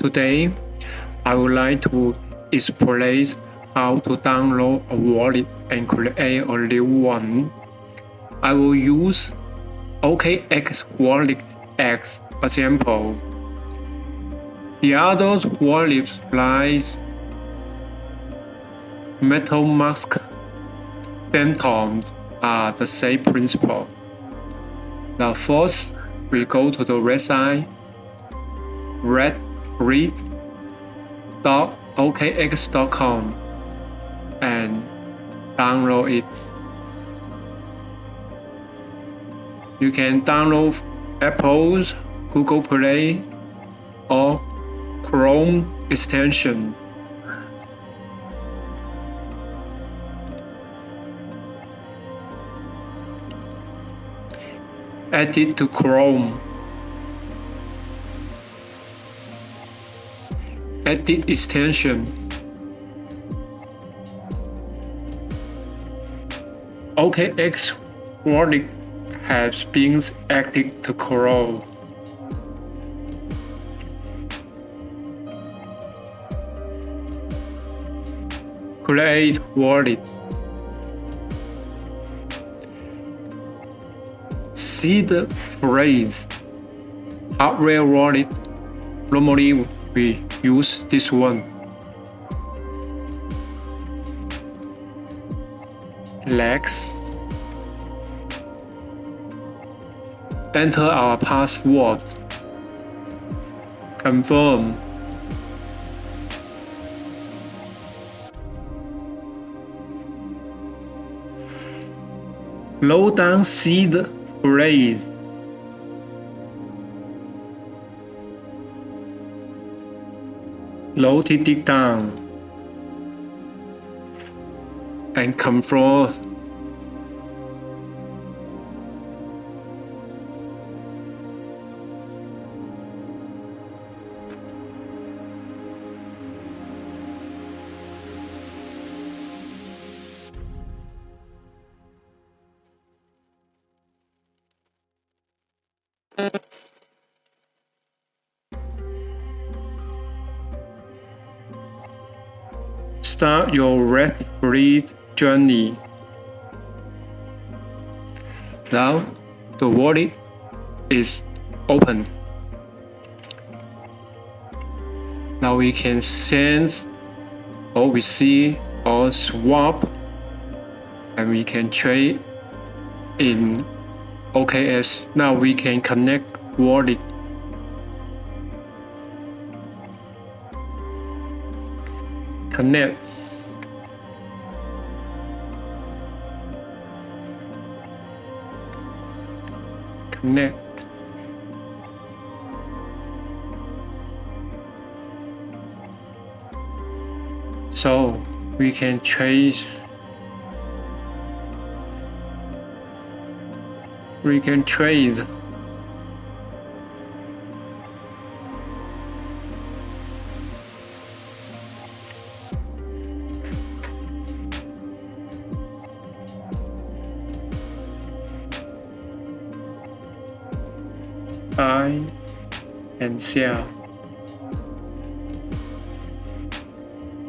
Today, I would like to explain how to download a wallet and create a new one. I will use OKX wallet as a example. The other wallets like MetaMask, Phantom are the same principle. Now first, we go to the website read.okx.com and download it. You can download Apple's Google Play or Chrome extension. Add it to Chrome. Edit extension. OKX wallet has been added to Chrome. Create wallet. Seed phrase. Hardware wallet. Normally we use this one. Next, enter our password. Confirm. Load down seed phrase. Load it down and confirm. Start your red-free journey. Now the wallet is open. Now we can send or receive or swap, and we can trade in OKX. Now we can connect wallet. Connect. Connect. So we can trade. We can trade. Buy and sell.